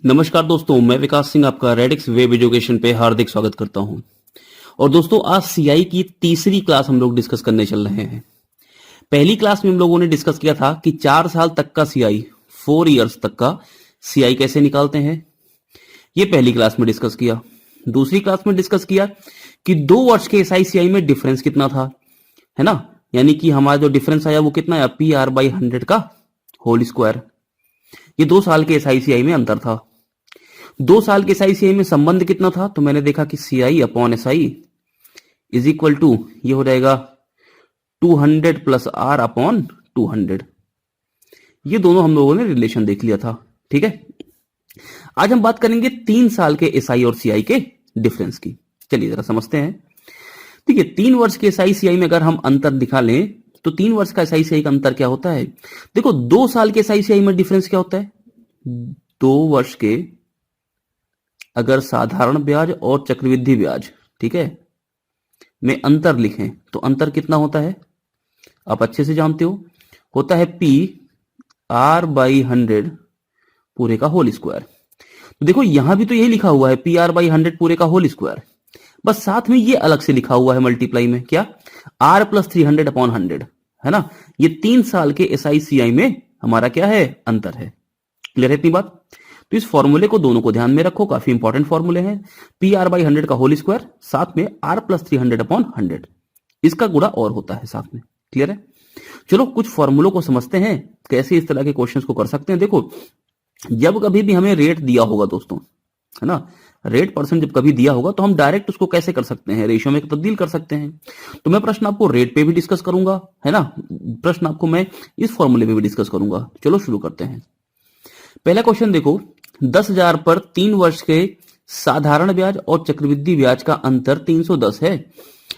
नमस्कार दोस्तों, मैं विकास सिंह आपका रेडिक्स वेब एजुकेशन पे हार्दिक स्वागत करता हूं। और दोस्तों, आज सीआई की तीसरी क्लास हम लोग डिस्कस करने चल रहे हैं। पहली क्लास में हम लोगों ने डिस्कस किया था कि 4 साल तक का सीआई, 4 इयर्स तक का सीआई कैसे निकालते हैं। ये पहली क्लास में डिस्कस किया। दूसरी क्लास में डिस्कस किया कि 2 वर्ष के एसआई सीआई में डिफरेंस कितना था, है ना। यानी कि हमारा जो डिफरेंस आया वो कितना है, PR/100 का होल स्क्वायर। ये 2 साल के एसआई सीआई में अंतर था। 2 साल के एसआई सीआई में संबंध कितना था, तो मैंने देखा कि CI upon SI is equal to, ये हो जाएगा 200 प्लस आर अपॉन 200। ये दोनों हम लोगों ने रिलेशन देख लिया था। ठीक है, आज हम बात करेंगे 3 साल के एसआई और सीआई के डिफरेंस की। चलिए जरा समझते हैं। ठीक है, 3 वर्ष के एसआई सीआई में अगर हम अंतर दिखा लें तो 3 वर्ष का एसआई सीआई का अंतर क्या होता है। देखो, 2 साल के एसआई सीआई में डिफरेंस क्या होता है। 2 वर्ष के अगर साधारण ब्याज और चक्रवृद्धि ब्याज, ठीक है, में अंतर लिखें तो अंतर कितना होता है, आप अच्छे से जानते हो, होता है PR/100 पूरे का होल स्क्वायर। तो देखो यहां भी तो यही लिखा हुआ है PR/100 पूरे का होल स्क्वायर, बस साथ में ये अलग से लिखा हुआ है मल्टीप्लाई में, क्या, R + 300/100, है ना। ये 3 साल के एसआई सीआई में हमारा क्या है, अंतर है। क्लियर है इतनी बात। तो इस फॉर्मूले को दोनों को ध्यान में रखो, काफी इंपॉर्टेंट फॉर्मूले हैं। PR/100 का होल स्क्वायर, साथ में R + 300/100, इसका गुणा और होता है साथ में। क्लियर है। चलो कुछ फॉर्मूलों को समझते हैं, कैसे इस तरह के क्वेश्चंस को कर सकते हैं। देखो, जब कभी भी हमें रेट दिया होगा दोस्तों, है ना, रेट परसेंट जब कभी दिया होगा तो हम डायरेक्ट उसको कैसे कर सकते हैं, रेशियो में तब्दील कर सकते हैं। तो मैं प्रश्न आपको रेट पे भी डिस्कस करूंगा, है ना, प्रश्न आपको मैं इस फॉर्मूले पे भी डिस्कस करूंगा। चलो शुरू करते हैं। पहला क्वेश्चन देखो, 10,000 पर 3 वर्ष के साधारण ब्याज और चक्रवृद्धि ब्याज का अंतर 310 है।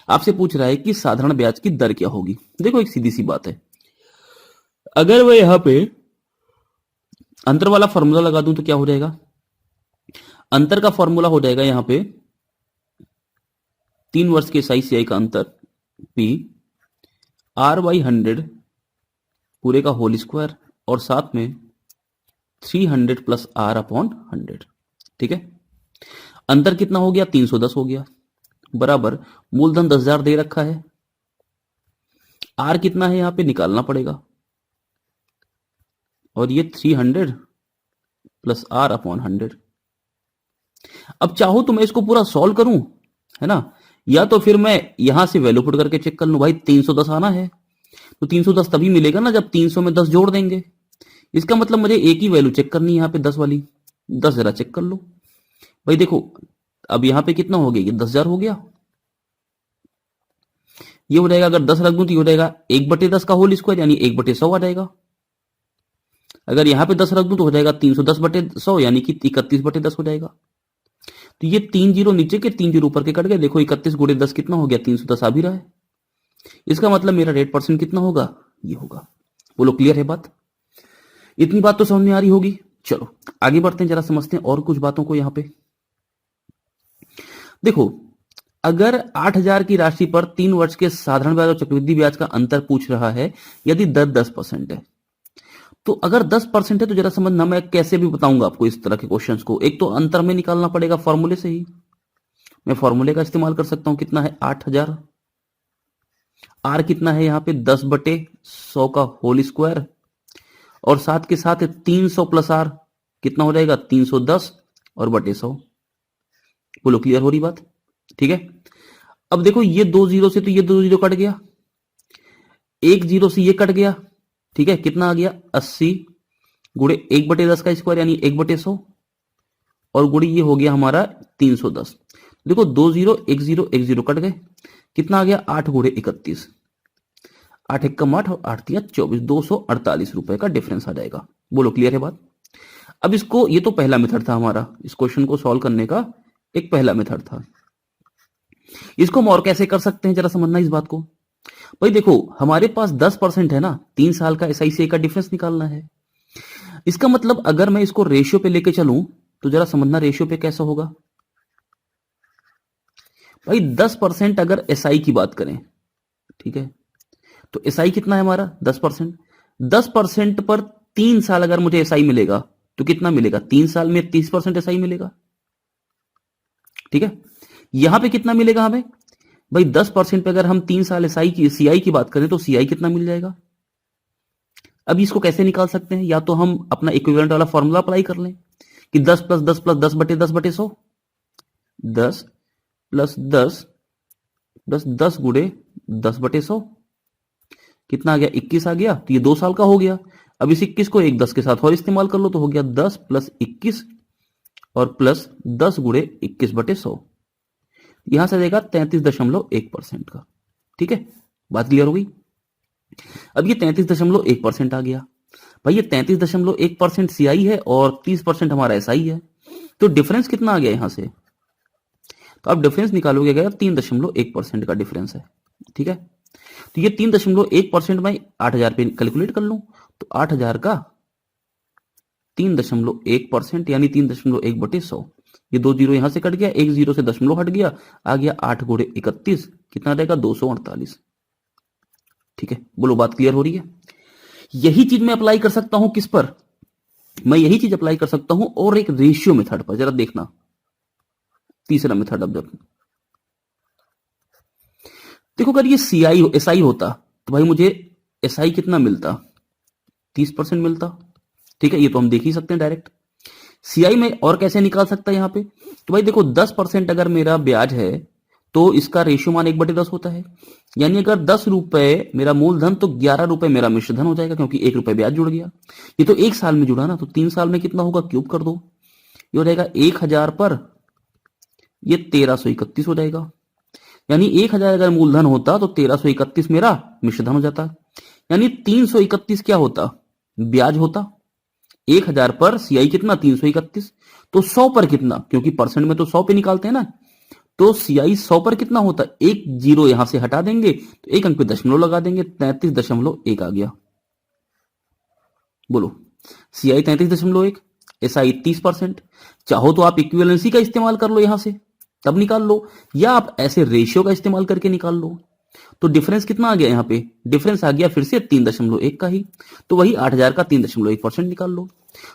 आपसे पूछ रहा है कि साधारण ब्याज की दर क्या होगी। देखो एक सीधी सी बात है, अगर मैं यहां पे अंतर वाला फॉर्मूला लगा दूं तो क्या हो जाएगा, अंतर का फॉर्मूला हो जाएगा यहां पे 3 वर्ष के एसआई सीआई का अंतर PR/100 पूरे का होल स्क्वायर और साथ में 300 प्लस R/100। ठीक है, अंतर कितना हो गया, 310 हो गया, बराबर मूलधन 10,000 दे रखा है। R कितना है यहां पे निकालना पड़ेगा, और ये 300 प्लस R/100। अब चाहो तो मैं इसको पूरा सॉल्व करूं, है ना, या तो फिर मैं यहां से वैल्यू पुट करके चेक कर लूं। भाई 310 आना है तो 310 तभी मिलेगा ना जब 300 में 10 जोड़ देंगे। इसका मतलब मुझे एक ही वैल्यू चेक करनी है यहाँ पे, 10 वाली। 10 जरा चेक कर लो भाई। देखो अब यहाँ पे कितना हो गया, ये 10,000 हो गया। ये हो जाएगा, अगर 10 रख दूं तो ये हो जाएगा 1/10 का होल स्क्वायर, यानी 1/100 आ जाएगा। अगर यहाँ पे 10 रख दूं तो हो जाएगा 310/100, यानी कि 31/10 हो जाएगा। तो ये 3 जीरो नीचे के 3 जीरो ऊपर के कट गए। देखो 31 × 10 कितना हो गया, 310 आ भी रहा है। इसका मतलब मेरा रेट परसेंट कितना होगा, ये होगा। बोलो क्लियर है बात। इतनी बात तो समझ में आ रही होगी। चलो आगे बढ़ते हैं, जरा समझते हैं और कुछ बातों को। यहां पे देखो, अगर 8,000 की राशि पर 3 वर्ष के साधारण ब्याज और चक्रवृद्धि ब्याज का अंतर पूछ रहा है, यदि दर 10% है, तो अगर 10% है तो जरा समझना, मैं कैसे भी बताऊंगा आपको इस तरह के क्वेश्चंस को। एक तो अंतर में निकालना पड़ेगा फॉर्मूले से ही, मैं फॉर्मूले का इस्तेमाल कर सकता हूं। कितना है, 8,000। आर कितना है यहाँ पे, 10/100 का होल स्क्वायर, और साथ के साथ 300 प्लस आर कितना हो जाएगा, 310 और बटे 100। बोलो क्लियर हो रही बात। ठीक है, अब देखो ये 2 जीरो से तो ये 2 जीरो कट गया, 1 जीरो से ये कट गया। ठीक है, कितना आ गया, 80 गुणे 1/10 का स्क्वायर, यानी 1/100, और गुणे ये हो गया हमारा 310। देखो 2 जीरो 1 जीरो 1 जीरो कट गए, कितना आ गया, 8 गुणे 31, 8 एकम 8 और 8 तिया 24, 248 रुपए का डिफरेंस आ जाएगा। बोलो क्लियर है बात। अब इसको, ये तो पहला मेथड था हमारा, इस क्वेश्चन को सॉल्व करने का एक पहला मेथड था। इसको हम और कैसे कर सकते हैं, जरा समझना इस बात को। भाई देखो, हमारे पास 10% है ना, 3 साल का एसआईसीआई का डिफरेंस निकालना है। इसका मतलब अगर मैं इसको रेशियो पे लेके चलूं तो जरा समझना रेशियो पे कैसा होगा। भाई 10% अगर एसआई की बात करें, ठीक है, तो एसआई कितना है हमारा, 10%। 10% पर 3 साल अगर मुझे एसआई मिलेगा तो कितना मिलेगा, 3 साल में 30% एसआई मिलेगा। ठीक है, यहां पे कितना मिलेगा हमें भाई, 10% पे अगर हम 3 साल एसआई की सीआई की बात करें तो सीआई कितना मिल जाएगा। अब इसको कैसे निकाल सकते हैं, या तो हम अपना इक्विवेलेंट वाला फॉर्मूला अप्लाई कर लें कि 10 प्लस 10 प्लस 10 बटे 10 बटे 100, 10 प्लस 10 प्लस 10 गुणे 10 बटे 100 कितना आ गया, 21 आ गया। तो ये 2 साल का हो गया। अब इस 21 को एक 10 के साथ और इस्तेमाल कर लो तो हो गया 10 प्लस 21 और प्लस 10 गुणे 21 बटे 100, यहां से देगा 33.1% का। ठीक है, बात क्लियर हो गई। अब ये 33.1% आ गया भाई, ये 33.1% सीआई है और 30% हमारा एसआई है, तो डिफरेंस कितना आ गया यहां से, तो आप डिफरेंस निकालोगे क्या, 3.1% का डिफरेंस है। ठीक है, तो ये 3.1% में 8,000 पे कैलकुलेट कर लूं तो 8,000 का 3.1% यानी 3.1 बटे 100, ये 2 जीरो यहां से कट गया, 1 जीरो से दशमलव हट गया, आ गया 8 गुणे 31 कितना रहेगा, 248। ठीक है, बोलो बात क्लियर हो रही है। यही चीज मैं अप्लाई कर सकता हूं किस पर, मैं यही चीज अप्लाई कर सकता हूं और एक रेशियो मेथड पर, जरा देखना तीसरा मेथड। अब जब देखो अगर ये सीआई एसआई होता तो भाई मुझे एसआई कितना मिलता, 30% मिलता। ठीक है, ये तो हम देख ही सकते हैं डायरेक्ट। सीआई में और कैसे निकाल सकता है यहां पे, तो भाई देखो 10% अगर मेरा ब्याज है तो इसका रेशियो मान 1/10 होता है, यानी अगर 10 रुपए मेरा मूलधन तो 11 रुपए मेरा मिश्रधन हो जाएगा, क्योंकि 1 रुपए ब्याज जुड़ गया। ये तो 1 साल में जुड़ा ना, तो 3 साल में कितना होगा, क्यूब कर दो, ये हो जाएगा 1,000 पर ये 1331 हो जाएगा, यानी 1,000 अगर मूलधन होता तो 1331 मेरा मिश्रधन हो जाता, यानी 331 क्या होता, ब्याज होता। 1,000 पर सीआई कितना, 331, तो 100 पर कितना, क्योंकि परसेंट में तो 100 पे निकालते हैं ना, तो सीआई 100 पर कितना होता, एक जीरो यहां से हटा देंगे तो एक अंक पे दशमलव लगा देंगे, 33.1 आ गया। बोलो सीआई 33.1, एसआई 30%। चाहो तो आप इक्विवेलेंसी का इस्तेमाल कर लो यहां से तब निकाल लो, या आप ऐसे रेशियो का इस्तेमाल करके निकाल लो। तो डिफरेंस कितना आ गया यहां पे, डिफरेंस आ गया फिर से 3.1 का ही, तो वही 8,000 का 3.1% निकाल लो।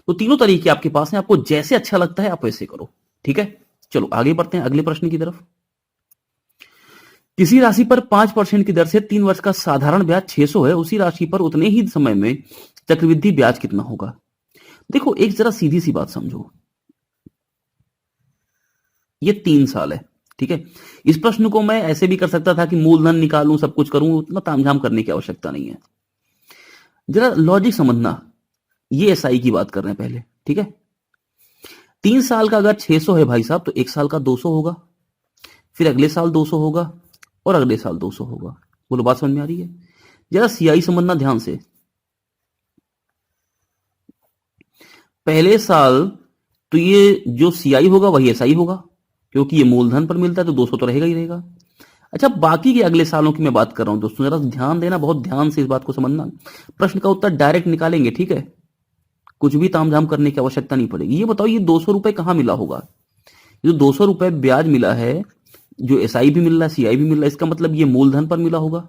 तो तीनों तरीके आपके पास हैं, आपको जैसे अच्छा लगता है आप वैसे करो। ठीक है, चलो आगे बढ़ते हैं अगले प्रश्न की तरफ। किसी राशि पर 5% की दर से 3 वर्ष का साधारण ब्याज 600 है, उसी राशि पर उतने ही समय में चक्रवृद्धि ब्याज कितना होगा। देखो एक जरा सीधी सी बात समझो, ये 3 साल है। ठीक है, इस प्रश्न को मैं ऐसे भी कर सकता था कि मूलधन निकालूं सब कुछ करूं, उतना तामझाम करने की आवश्यकता नहीं है। जरा लॉजिक समझना, ये एसआई की बात कर रहे हैं पहले। ठीक है, 3 साल का अगर 600 है भाई साहब तो 1 साल का 200 होगा, फिर अगले साल 200 होगा और अगले साल 200 होगा। बोलो बात समझ में आ रही है। जरा सीआई समझना ध्यान से, पहले साल तो ये जो सीआई होगा वही एसआई होगा, क्योंकि ये मूलधन पर मिलता है तो 200 तो रहेगा ही रहेगा। अच्छा, बाकी के अगले सालों की मैं बात कर रहा हूं दोस्तों, जरा ध्यान देना, बहुत ध्यान से इस बात को समझना। प्रश्न का उत्तर डायरेक्ट निकालेंगे, ठीक है, कुछ भी तामझाम करने की आवश्यकता नहीं पड़ेगी। ये बताओ ये 200 रुपए कहां मिला होगा, जो 200 रुपए ब्याज मिला है, जो एसआई भी मिल रहा है सीआई भी मिल रहा है, इसका मतलब ये मूलधन पर मिला होगा,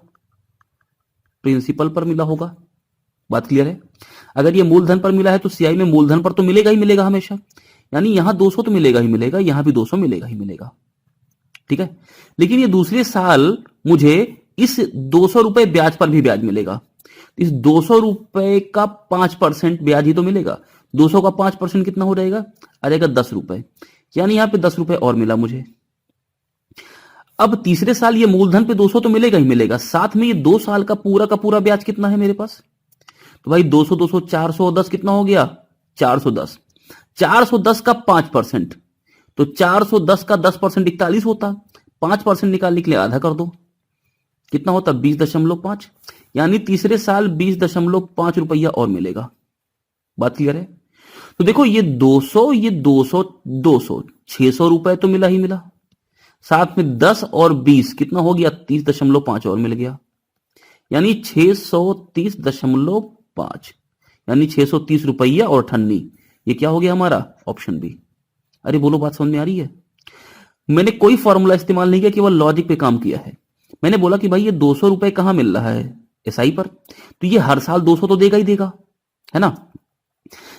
प्रिंसिपल पर मिला होगा। बात क्लियर है। अगर ये मूलधन पर मिला है तो सीआई में मूलधन पर तो मिलेगा ही मिलेगा हमेशा, यानी यहां 200 तो मिलेगा ही मिलेगा, यहां भी 200 मिलेगा ही मिलेगा। ठीक है, लेकिन ये दूसरे साल मुझे इस 200 रुपए ब्याज पर भी ब्याज मिलेगा, इस 200 रुपए का 5% ब्याज ही तो मिलेगा। 200 का 5% कितना हो जाएगा, आ जाएगा 10 रुपए, यानी यहां पे 10 रुपए और मिला मुझे। अब तीसरे साल ये मूलधन पे 200 तो मिलेगा ही मिलेगा, साथ में ये 2 साल का पूरा ब्याज कितना है मेरे पास, तो भाई 200 200 410 कितना हो गया, 410। 410 का 5%, तो 410 का 10% 41 होता, 5% निकालने के लिए आधा कर दो, कितना होता 20.5, यानी तीसरे साल 20.5 रुपया और मिलेगा। बात क्लियर है। तो देखो ये 200 ये 200 200 600 रुपए तो मिला ही मिला, साथ में 10 और 20 कितना हो गया 30.5 और मिल गया, यानी 630.5, यानी 630 रुपया और 98। ये क्या हो गया हमारा ऑप्शन बी। अरे बोलो बात समझ में आ रही है। मैंने कोई फॉर्मूला इस्तेमाल नहीं किया, केवल लॉजिक पे काम किया है। मैंने बोला कि भाई ये 200 रुपए कहां मिल रहा है एसआई पर, तो ये हर साल 200 तो देगा ही देगा, है ना।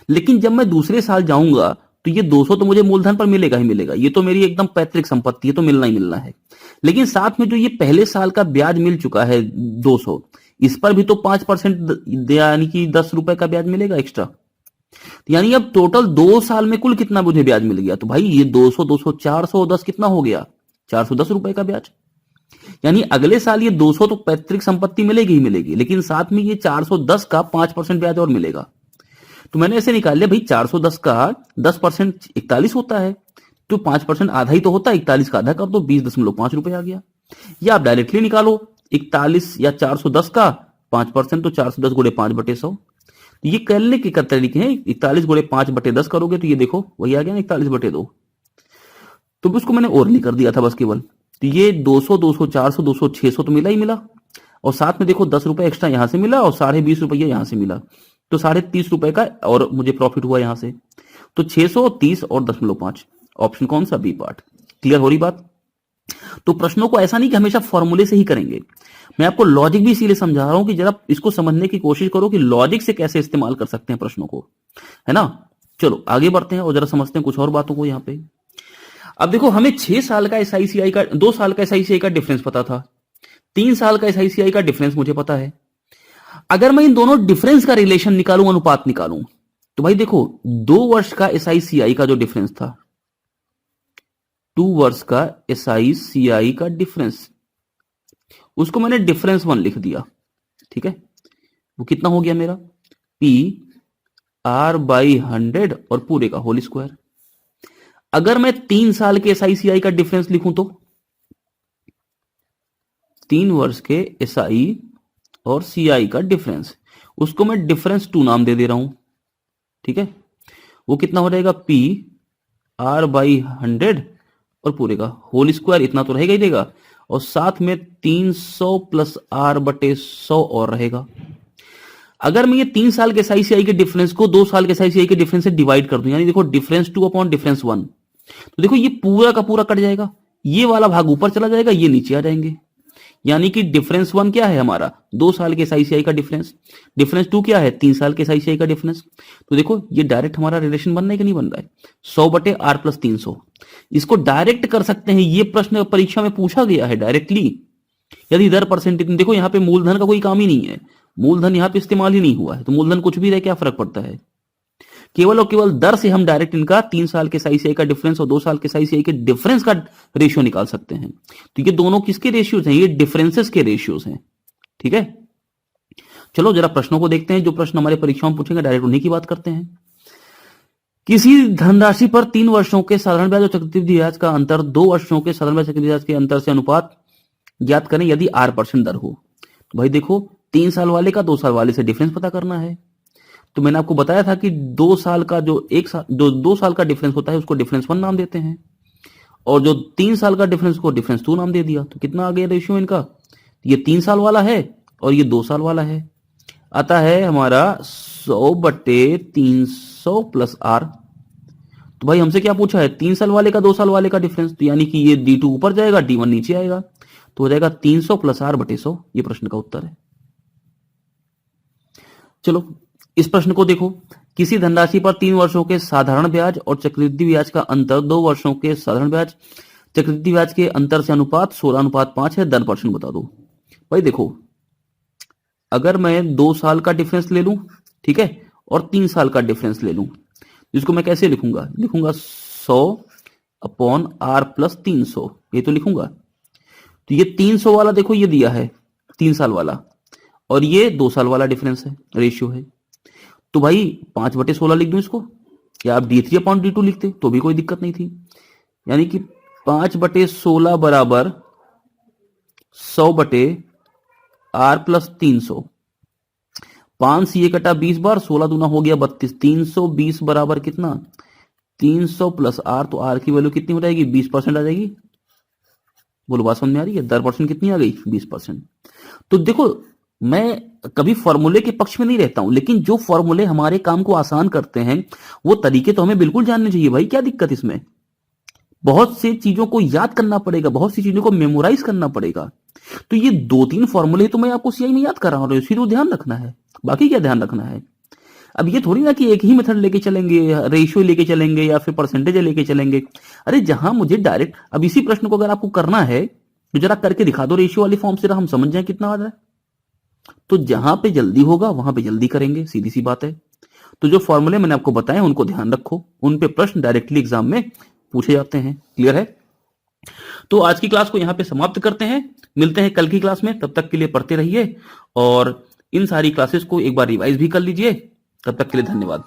लेकिन जब मैं दूसरे साल जाऊंगा तो ये 200 तो मुझे मूलधन पर मिलेगा ही मिलेगा, ये तो मेरी एकदम पैतृक संपत्ति है, तो मिलना ही मिलना है। लेकिन साथ में जो ये पहले साल का ब्याज मिल चुका है 200, इस पर भी तो 5% यानी कि 10 रुपए का ब्याज मिलेगा एक्स्ट्रा। यानी अब टोटल 2 साल में कुल कितना मुझे ब्याज मिल गया? तो भाई ये 200 200 410 कितना हो गया? 410 रुपए का ब्याज। यानी अगले साल ये 200 तो पैतृक संपत्ति मिलेगी ही मिलेगी, लेकिन साथ में ये 410 का 5% ब्याज और मिलेगा। तो मैंने ऐसे निकाल लिया भाई, 410 का 10% 41 होता है, तो 5% आधा ही तो होता है, 41 का आधा कर दो, 20.5 रुपए आ गया। या आप डायरेक्टली निकालो 41 या 410 का 5%, तो 410 गुणे 5/100। ये करने के तरीके हैं, 41 गुणे 5/10 करोगे तो ये देखो वही आ गया ना 41/2। तो उसको मैंने ओरली कर दिया था बस केवल। तो ये 200 200 400 200 600 तो मिला ही मिला, और साथ में देखो 10 रुपए एक्स्ट्रा यहां से मिला और 20.5 रुपये यहां से मिला, तो 30.5 रुपए का और मुझे प्रॉफिट हुआ यहां से। तो 630 और 10.5, ऑप्शन कौन सा? B part. क्लियर हो रही बात? तो प्रश्नों को ऐसा नहीं कि हमेशा फॉर्मूले से ही करेंगे, मैं आपको लॉजिक भी इसीलिए समझा रहा हूं कि जरा इसको समझने की कोशिश करो कि लॉजिक से कैसे इस्तेमाल कर सकते हैं प्रश्नों को, है ना। चलो आगे बढ़ते हैं और जरा समझते हैं कुछ और बातों को यहां पे। अब देखो, हमें 6 साल का एसआईसीआई का, 2 साल का एसआईसीआई का डिफरेंस पता था, 3 साल का एसआईसीआई का डिफरेंस मुझे पता है। अगर मैं इन दोनों डिफरेंस का रिलेशन निकालूं, अनुपात निकालूं, तो भाई देखो 2 वर्ष का एसआईसीआई का जो डिफरेंस था, 2 वर्ष का एसआईसीआई का डिफरेंस, उसको मैंने डिफरेंस 1 लिख दिया, ठीक है। वो कितना हो गया मेरा? पी आर बाई 100 और पूरे का होल स्क्वायर। अगर मैं 3 साल के एसआईसीआई का डिफरेंस लिखूं तो 3 वर्ष के एसआई और सीआई का डिफरेंस, उसको मैं डिफरेंस 2 नाम दे दे रहा हूं, ठीक है। वो कितना हो जाएगा? पी आर बाई 100 और पूरे का होल स्क्वायर, इतना तो रहेगा ही रहेगा, और साथ में 300 प्लस r/100 और रहेगा। अगर मैं ये 3 साल के एसआईसीआई के डिफरेंस को 2 साल के एसआईसीआई के डिफरेंस से डिवाइड कर दूं, यानी देखो डिफरेंस 2 अपॉन डिफरेंस 1, तो देखो ये पूरा का पूरा कट जाएगा, ये वाला भाग ऊपर चला जाएगा, ये नीचे आ जाएंगे। यानी कि डिफरेंस 1 क्या है हमारा? 2 साल के एसआईसीआई का डिफरेंस। डिफरेंस 2 क्या है? 3 साल के एसआईसीआई का डिफरेंस। तो देखो ये डायरेक्ट हमारा रिलेशन बन रहा है कि नहीं बन रहा है? 100/r+300। इसको डायरेक्ट कर सकते हैं, ये प्रश्न परीक्षा में पूछा गया है डायरेक्टली। यदि दर परसेंटेज, देखो यहाँ पे मूलधन का कोई काम ही नहीं है, मूलधन यहाँ पे इस्तेमाल ही नहीं हुआ है, तो मूलधन कुछ भी रहे क्या फर्क पड़ता है? केवल और केवल दर से हम डायरेक्ट इनका 3 साल के एसआईसीआई का डिफरेंस और 2 साल के एसआईसीआई के डिफरेंस का रेशियो निकाल सकते हैं। तो ये दोनों किसके रेशियोज हैं? ये डिफरेंसेस के रेशियोज हैं, ठीक है। चलो जरा प्रश्नों को देखते हैं, जो प्रश्न हमारे परीक्षाओं में पूछेंगे डायरेक्ट उन्हीं की बात करते हैं। किसी धनराशि पर 3 वर्षों के साधारण ब्याज और चक्रवृद्धि ब्याज का अंतर 2 वर्षों के साधारण ब्याज चक्रवृद्धि ब्याज के अंतर से अनुपात ज्ञात करें यदि r% दर हो। तो भाई देखो 3 साल वाले का 2 साल वाले से डिफरेंस पता करना है। तो मैंने आपको बताया था कि 2 साल का जो 2 साल का डिफरेंस होता है उसको डिफरेंस 1 नाम देते हैं, और जो 3 साल का डिफरेंस को डिफरेंस 2 नाम दे दिया। तो कितना आ गया रेशियो इनका? ये 3 साल वाला है और ये 2 साल वाला है, आता है हमारा 100/300 प्लस r। तो भाई हमसे क्या पूछा है? 3 साल वाले का 2 साल वाले का डिफरेंस, तो यानी कि ये D2 ऊपर जाएगा, D1 नीचे आएगा, तो हो जाएगा 300 प्लस r/100। ये प्रश्न का उत्तर है। चलो इस प्रश्न को देखो, किसी धनराशि पर 3 वर्षों के साधारण ब्याज और चक्रवृद्धि ब्याज का अंतर 2 वर्षों के साधारण ब्याज चक्रवृद्धि ब्याज के अंतर से अनुपात 16:5 है, दर परसेंट बता दो। भाई देखो, अगर मैं 2 साल का डिफरेंस ले लूं, ठीक है, और 3 साल का डिफरेंस ले लूं, जिसको मैं कैसे लिखूंगा? लिखूंगा 100/r+300, ये तो लिखूंगा। तो ये 300 वाला देखो ये दिया है 3 साल वाला, और ये 2 साल वाला डिफरेंस है, रेशियो है। तो भाई 5/16 लिख दूं इसको, या आप D3/D2 लिखते तो भी कोई दिक्कत नहीं थी। यानी कि 5/16 बराबर 100/r+300। 5 से ये कटा 20 बार, 16 दूना हो गया 32, 320 बराबर कितना? 300 प्लस r, तो r की वैल्यू कितनी हो जाएगी? 20% आ जाएगी। बोलो बात समझ में आ रही है? दर परसेंट कितनी आ गई? 20%। तो देखो मैं कभी फॉर्मूले के पक्ष में नहीं रहता हूं, लेकिन जो फॉर्मूले हमारे काम को आसान करते हैं वो तरीके तो हमें बिल्कुल जानने चाहिए भाई, क्या दिक्कत इसमें? बहुत सी चीजों को याद करना पड़ेगा, बहुत सी चीजों को मेमोराइज करना पड़ेगा। तो ये 2-3 फॉर्मूले तो मैं आपको सीआई में याद कर रहा हूं, इसी को ध्यान रखना है, बाकी क्या ध्यान रखना है? अब ये थोड़ी ना कि एक ही मेथड लेके चलेंगे, रेशियो लेके चलेंगे या फिर परसेंटेज लेके चलेंगे। अरे जहां मुझे डायरेक्ट, अब इसी प्रश्न को अगर आपको करना है तो जरा करके दिखा दो रेशियो वाली फॉर्म से, हम समझ जाए कितना आ रहा है। तो जहां पे जल्दी होगा वहां पे जल्दी करेंगे, सीधी सी बात है। तो जो फॉर्मूले मैंने आपको बताए उनको ध्यान रखो, उन पे प्रश्न डायरेक्टली एग्जाम में पूछे जाते हैं। क्लियर है? तो आज की क्लास को यहां पे समाप्त करते हैं, मिलते हैं कल की क्लास में। तब तक के लिए पढ़ते रहिए और इन सारी क्लासेस को एक बार रिवाइज भी कर लीजिए। तब तक के लिए धन्यवाद।